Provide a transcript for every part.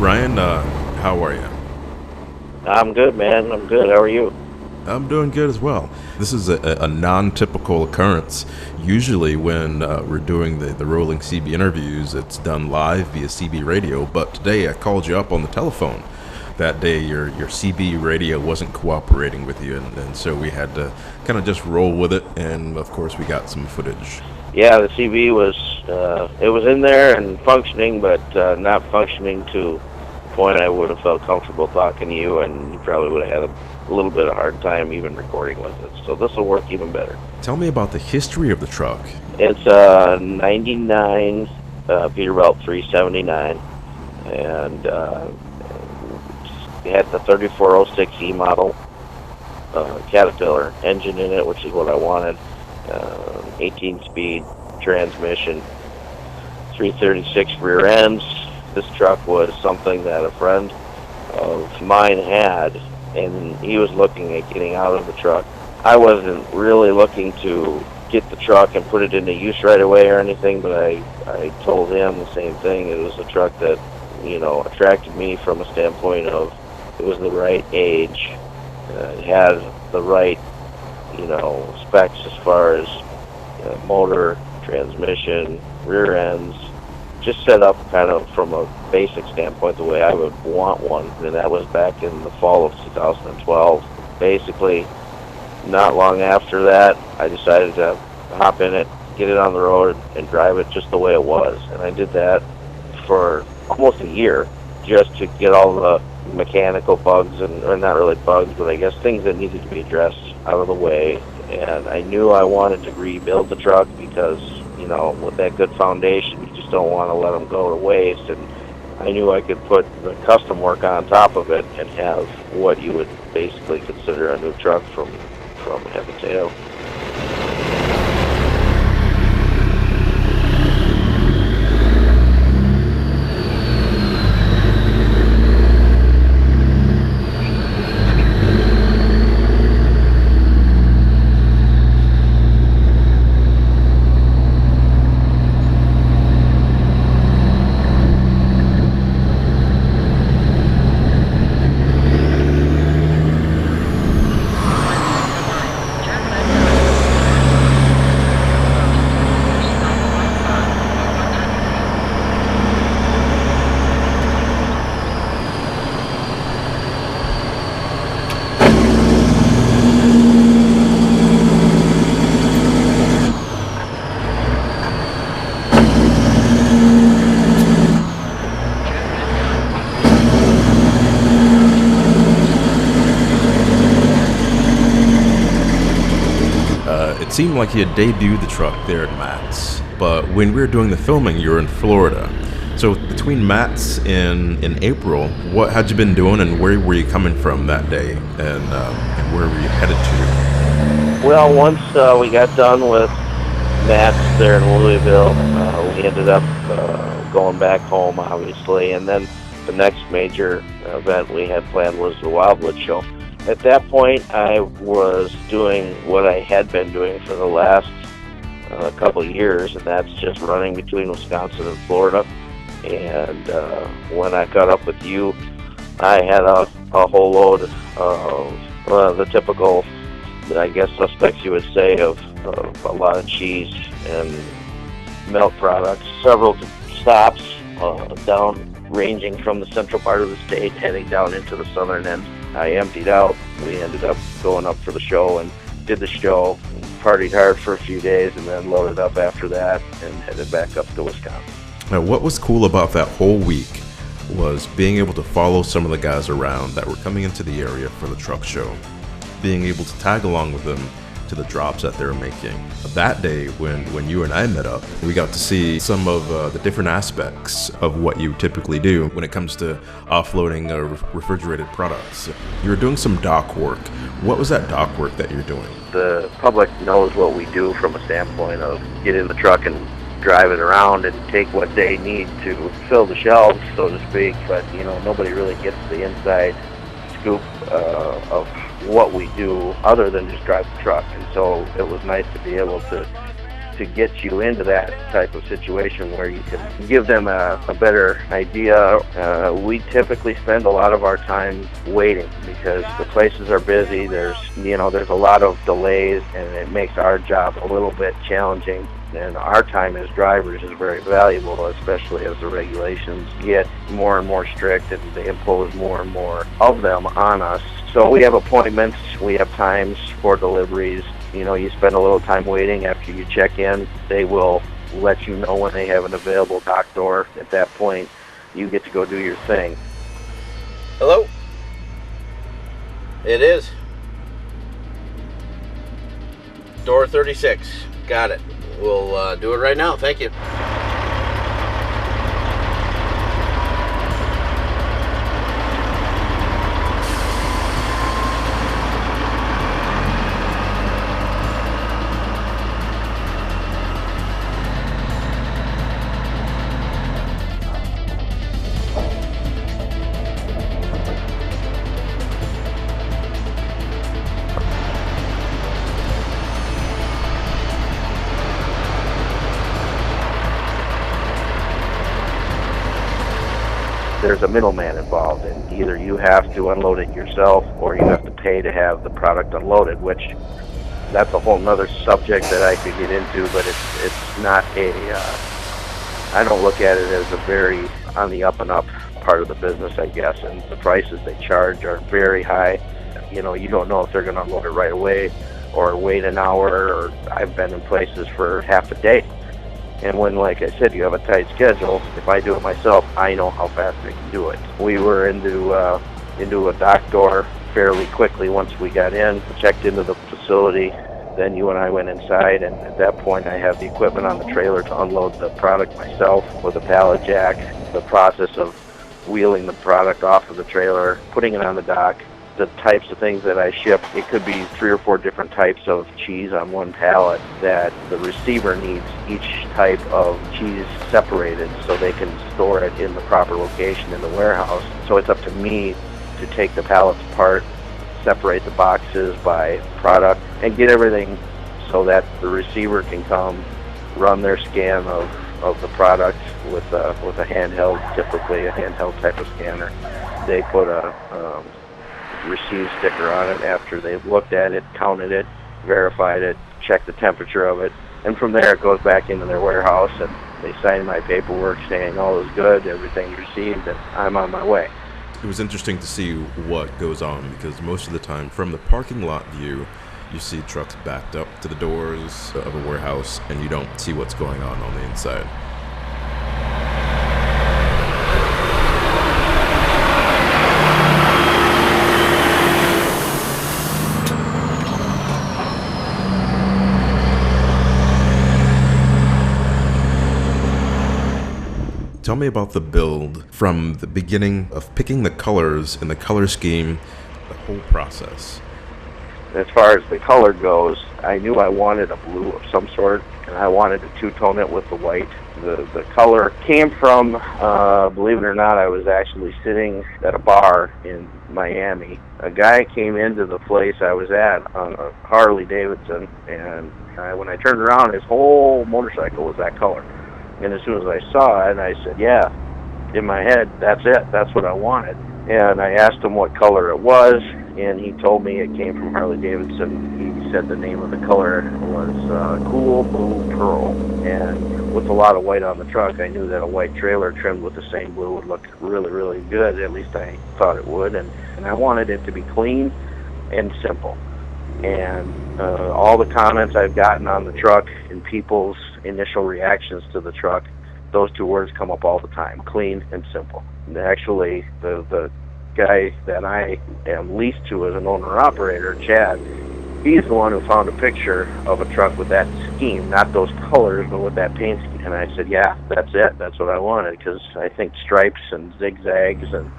Ryan, how are you? I'm good, man. I'm good. How are you? I'm doing good as well. This is a non-typical occurrence. Usually when we're doing the rolling CB interviews, it's done live via CB radio, but today I called you up on the telephone. That day your CB radio wasn't cooperating with you, and so we had to kind of just roll with it, and of course we got some footage. Yeah, the CB was it was in there and functioning, but not functioning to the point I would have felt comfortable talking to you, and you probably would have had a little bit of a hard time even recording with it. So this will work even better. Tell me about the history of the truck. It's a 99 Peterbilt 379, and it had the 3406E model Caterpillar engine in it, which is what I wanted. 18-speed transmission, 336 rear ends. This truck was something that a friend of mine had, and he was looking at getting out of the truck. I wasn't really looking to get the truck and put it into use right away or anything, but I told him the same thing. It was a truck that, attracted me from a standpoint of it was the right age, it had the right, specs as far as motor, transmission, rear ends, just set up kind of from a basic standpoint the way I would want one, and that was back in the fall of 2012. Basically, not long after that, I decided to hop in it, get it on the road, and drive it just the way it was. And I did that for almost a year just to get all the mechanical bugs, or not really bugs, but I guess things that needed to be addressed out of the way. And I knew I wanted to rebuild the truck because, with that good foundation, you just don't want to let them go to waste. And I knew I could put the custom work on top of it and have what you would basically consider a new truck from head to tail. It seemed like you had debuted the truck there at Matt's, but when we were doing the filming, you were in Florida. So between Matt's in April, what had you been doing, and where were you coming from that day, and where were you headed to? Well, once we got done with Matt's there in Louisville, we ended up going back home, obviously, and then the next major event we had planned was the Wildwood Show. At that point, I was doing what I had been doing for the last couple of years, and that's just running between Wisconsin and Florida. And when I caught up with you, I had a whole load of the typical, I guess, suspects you would say, of a lot of cheese and milk products. Several stops down, ranging from the central part of the state, heading down into the southern end. I emptied out. We ended up going up for the show and did the show, partied hard for a few days, and then loaded up after that and headed back up to Wisconsin. Now, what was cool about that whole week was being able to follow some of the guys around that were coming into the area for the truck show, being able to tag along with them to the drops that they were making. That day, when you and I met up, we got to see some of the different aspects of what you typically do when it comes to offloading refrigerated products. You were doing some dock work. What was that dock work that you're doing? The public knows what we do from a standpoint of get in the truck and drive it around and take what they need to fill the shelves, so to speak, but nobody really gets the inside scoop of what we do other than just drive the truck. And so it was nice to be able to to get you into that type of situation where you can give them a better idea. We typically spend a lot of our time waiting because the places are busy. There's a lot of delays, and it makes our job a little bit challenging. And our time as drivers is very valuable, especially as the regulations get more and more strict and they impose more and more of them on us. So we have appointments, we have times for deliveries. You spend a little time waiting after you check in. They will let you know when they have an available dock door. At that point, you get to go do your thing. Hello? It is. Door 36. Got it. We'll do it right now. Thank you. There's a middleman involved, and either you have to unload it yourself or you have to pay to have the product unloaded, which that's a whole nother subject that I could get into, but it's not I don't look at it as a very on the up and up part of the business, I guess, and the prices they charge are very high. You don't know if they're going to unload it right away or wait an hour, or I've been in places for half a day. And when, like I said, you have a tight schedule, if I do it myself, I know how fast I can do it. We were into a dock door fairly quickly once we got in, checked into the facility. Then you and I went inside, and at that point I have the equipment on the trailer to unload the product myself with a pallet jack. The process of wheeling the product off of the trailer, putting it on the dock, the types of things that I ship, it could be 3 or 4 different types of cheese on one pallet that the receiver needs each type of cheese separated so they can store it in the proper location in the warehouse. So it's up to me to take the pallets apart, separate the boxes by product, and get everything so that the receiver can come, run their scan of the product with a handheld, typically a handheld type of scanner. They put a receive sticker on it after they've looked at it, counted it, verified it, checked the temperature of it, and from there it goes back into their warehouse and they sign my paperwork saying all is good, everything's received, and I'm on my way. It was interesting to see what goes on because most of the time from the parking lot view you see trucks backed up to the doors of a warehouse and you don't see what's going on the inside. Tell me about the build from the beginning of picking the colors and the color scheme, the whole process. As far as the color goes, I knew I wanted a blue of some sort, and I wanted to two-tone it with the white. The color came from, believe it or not, I was actually sitting at a bar in Miami. A guy came into the place I was at on a Harley Davidson, and when I turned around, his whole motorcycle was that color. And as soon as I saw it, I said, yeah, in my head, that's it. That's what I wanted. And I asked him what color it was, and he told me it came from Harley Davidson. He said the name of the color was Cool Blue Pearl. And with a lot of white on the truck, I knew that a white trailer trimmed with the same blue would look really, really good. At least I thought it would. And I wanted it to be clean and simple. And all the comments I've gotten on the truck and people's initial reactions to the truck, those two words come up all the time: clean and simple. And actually, the guy that I am leased to as an owner-operator, Chad, he's the one who found a picture of a truck with that scheme, not those colors, but with that paint scheme. And I said, yeah, that's it. That's what I wanted, because I think stripes and zigzags and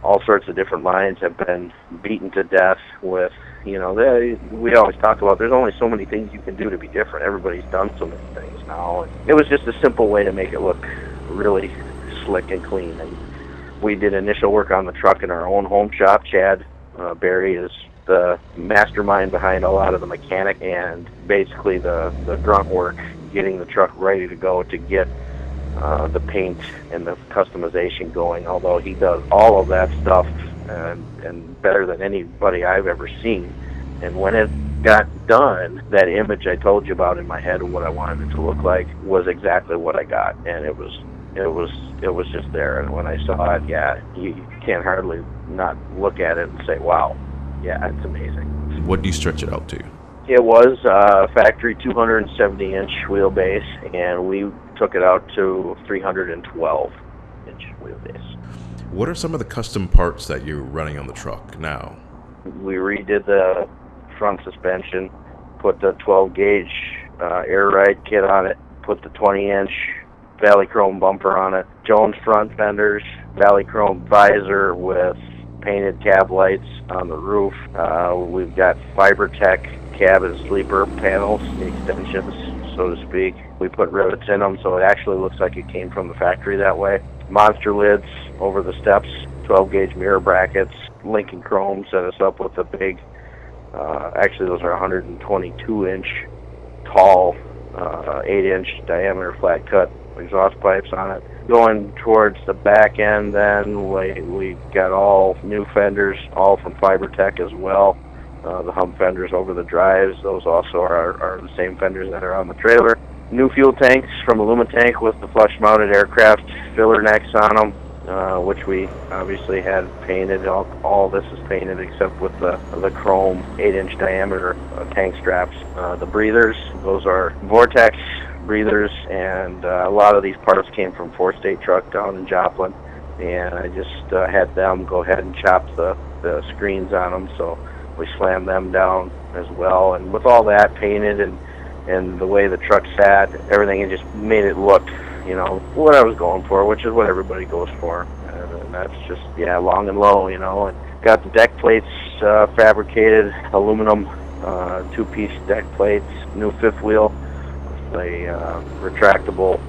all sorts of different lines have been beaten to death with, we always talk about there's only so many things you can do to be different. Everybody's done so many things now. And it was just a simple way to make it look really slick and clean. And we did initial work on the truck in our own home shop. Chad Barry is the mastermind behind a lot of the mechanic and basically the grunt work. getting the truck ready to go to get the paint and the customization going, although he does all of that stuff and better than anybody I've ever seen. And when it got done, that image I told you about in my head of what I wanted it to look like was exactly what I got, and it was just there. And when I saw it, yeah, you can't hardly not look at it and say, wow, yeah, it's amazing. What do you stretch it out to? It was factory 270-inch wheelbase, and we took it out to 312-inch wheelbase. What are some of the custom parts that you're running on the truck now? We redid the front suspension, put the 12-gauge air ride kit on it, put the 20-inch Valley Chrome bumper on it, Jones front fenders, Valley Chrome visor with painted cab lights on the roof. We've got FiberTech cab and sleeper panels, the extensions, so to speak. We put rivets in them, so it actually looks like it came from the factory that way. Monster lids over the steps, 12-gauge mirror brackets. Lincoln Chrome set us up with a big, actually those are 122-inch tall, 8-inch diameter flat cut exhaust pipes on it. Going towards the back end, then we got all new fenders, all from FiberTech as well. The hump fenders over the drives, those also are the same fenders that are on the trailer. New fuel tanks from Limted with the flush-mounted aircraft filler necks on them, which we obviously had painted. All this is painted except with the chrome 8-inch diameter tank straps. The breathers, those are Vortex breathers, and a lot of these parts came from 4-State Truck down in Joplin, and I just had them go ahead and chop the screens on them, so we slammed them down as well. And with all that painted and the way the truck sat, everything, it just made it look, what I was going for, which is what everybody goes for. And that's just, long and low, and got the deck plates fabricated, aluminum 2-piece deck plates, new fifth wheel, a retractable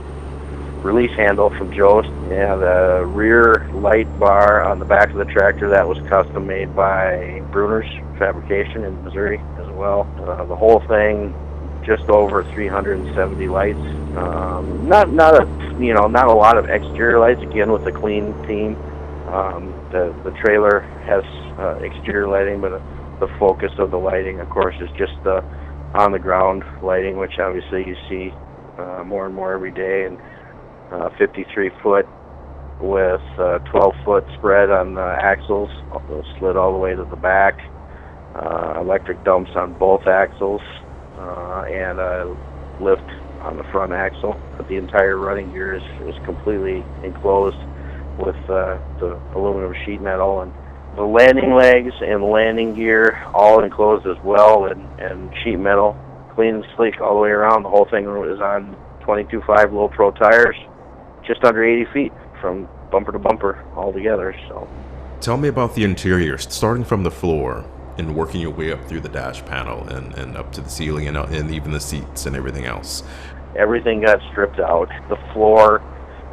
release handle from Joe's. Yeah, the rear light bar on the back of the tractor, that was custom made by Bruner's Fabrication in Missouri as well. The whole thing, just over 370 lights. Not a lot of exterior lights. Again, with the clean theme, the trailer has exterior lighting, but the focus of the lighting, of course, is just the on the ground lighting, which obviously you see more and more every day. And 53 foot with 12-foot spread on the axles, slid all the way to the back. Electric dumps on both axles, and a lift on the front axle. But the entire running gear is completely enclosed with the aluminum sheet metal, and the landing legs and landing gear all enclosed as well, and sheet metal, clean and sleek all the way around. The whole thing is on 22.5 low pro tires, just under 80 feet from bumper to bumper all together. So, tell me about the interior, starting from the floor and working your way up through the dash panel and up to the ceiling and even the seats and everything else. Everything got stripped out. The floor,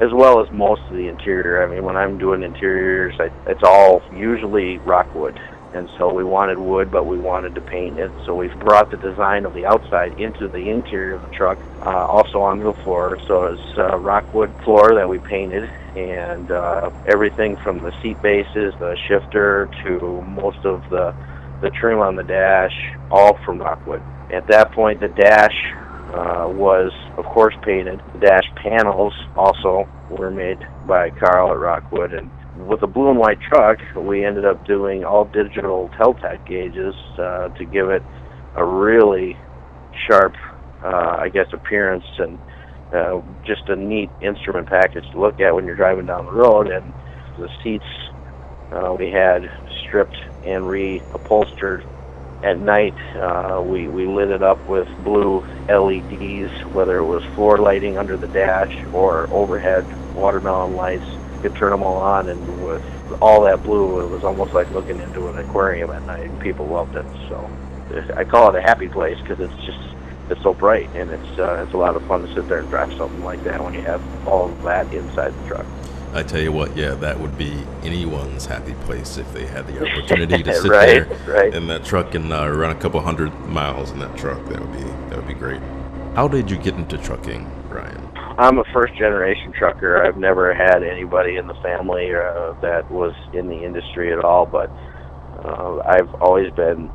as well as most of the interior. I mean, when I'm doing interiors, it's all usually rock wood. And so we wanted wood, but we wanted to paint it. So we've brought the design of the outside into the interior of the truck, also onto the floor. So it's rock wood floor that we painted, and everything from the seat bases, the shifter, to most of the trim on the dash, all from rock wood. At that point, the dash was, of course, painted. The dash panels also were made by Carl at Rockwood. And with a blue and white truck, we ended up doing all digital Teltec gauges to give it a really sharp, appearance, and just a neat instrument package to look at when you're driving down the road. And the seats we had stripped and reupholstered. At night, we lit it up with blue LEDs, whether it was floor lighting under the dash or overhead watermelon lights. You could turn them all on, and with all that blue, it was almost like looking into an aquarium at night. People loved it. So I call it a happy place because it's so bright, and it's a lot of fun to sit there and drive something like that when you have all of that inside the truck. I tell you what, yeah, that would be anyone's happy place if they had the opportunity to sit right. in that truck and run a couple hundred miles in that truck. That would be great. How did you get into trucking, Ryan? I'm a first-generation trucker. I've never had anybody in the family that was in the industry at all, but I've always been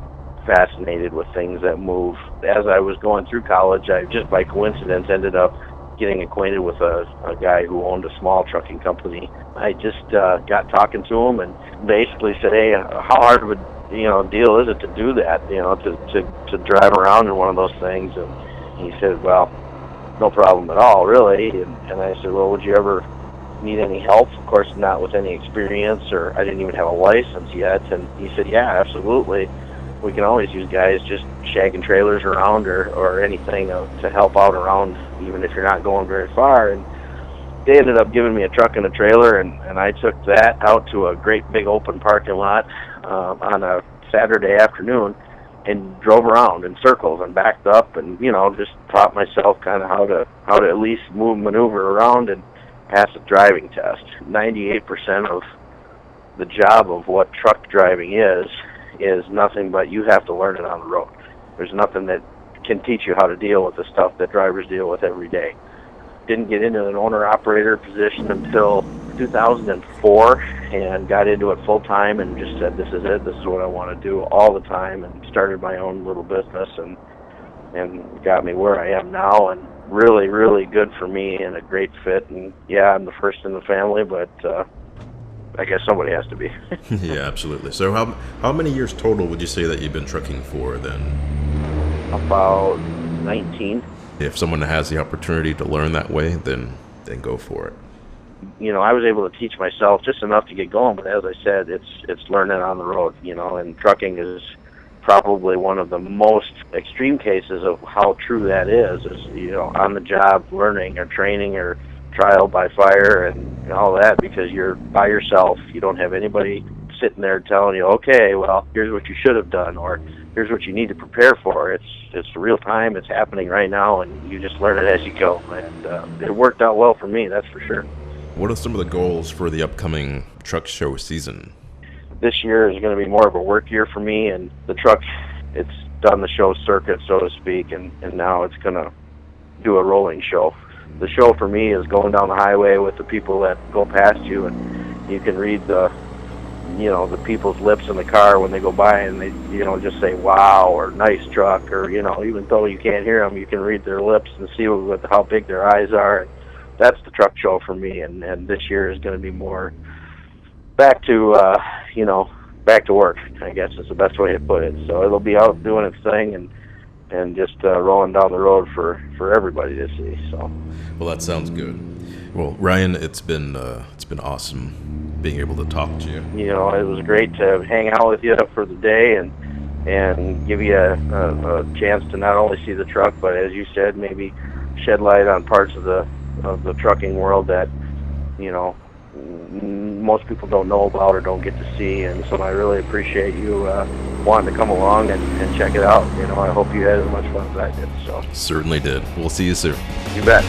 fascinated with things that move. As I was going through college, I just by coincidence ended up getting acquainted with a guy who owned a small trucking company. I just got talking to him and basically said, hey, how hard of a deal is it to do that, to drive around in one of those things? And he said, well, no problem at all, really. And I said, well, would you ever need any help? Of course, not with any experience, or I didn't even have a license yet. And he said, yeah, absolutely. We can always use guys just shagging trailers around or anything to help out around, even if you're not going very far. And they ended up giving me a truck and a trailer, and I took that out to a great big open parking lot on a Saturday afternoon and drove around in circles and backed up and, just taught myself kind of how to at least maneuver around and pass a driving test. 98% of the job of what truck driving is nothing but you have to learn it on the road. There's nothing that can teach you how to deal with the stuff that drivers deal with every day. Didn't get into an owner-operator position until 2004 and got into it full-time and just said, this is it, this is what I want to do all the time, and started my own little business and got me where I am now, and really, really good for me and a great fit. And yeah, I'm the first in the family, but I guess somebody has to be. Yeah, absolutely. So how many years total would you say that you've been trucking for then? About 19. If someone has the opportunity to learn that way, then go for it. I was able to teach myself just enough to get going, but as I said, it's learning on the road, and trucking is probably one of the most extreme cases of how true that is on the job learning or training or trial by fire and all that, because you're by yourself. You don't have anybody sitting there telling you, okay, well, here's what you should have done, or here's what you need to prepare for. It's real time. It's happening right now, and you just learn it as you go. And it worked out well for me, that's for sure. What are some of the goals for the upcoming truck show season? This year is going to be more of a work year for me, and the truck, it's done the show circuit, so to speak, and now it's going to do a rolling show. The show for me is going down the highway with the people that go past you, and you can read the people's lips in the car when they go by, and they, just say, wow, or nice truck, or, even though you can't hear them, you can read their lips and see how big their eyes are. And that's the truck show for me, and this year is going to be more back to work, I guess is the best way to put it. So it'll be out doing its thing and just rolling down the road for everybody to see. So, well, that sounds good. Well, Ryan, it's been awesome being able to talk to you. It was great to hang out with you for the day and give you a chance to not only see the truck, but as you said, maybe shed light on parts of the trucking world that most people don't know about or don't get to see. And so I really appreciate you wanting to come along and check it out. I hope you had as much fun as I did. So certainly did. We'll see you soon. You bet.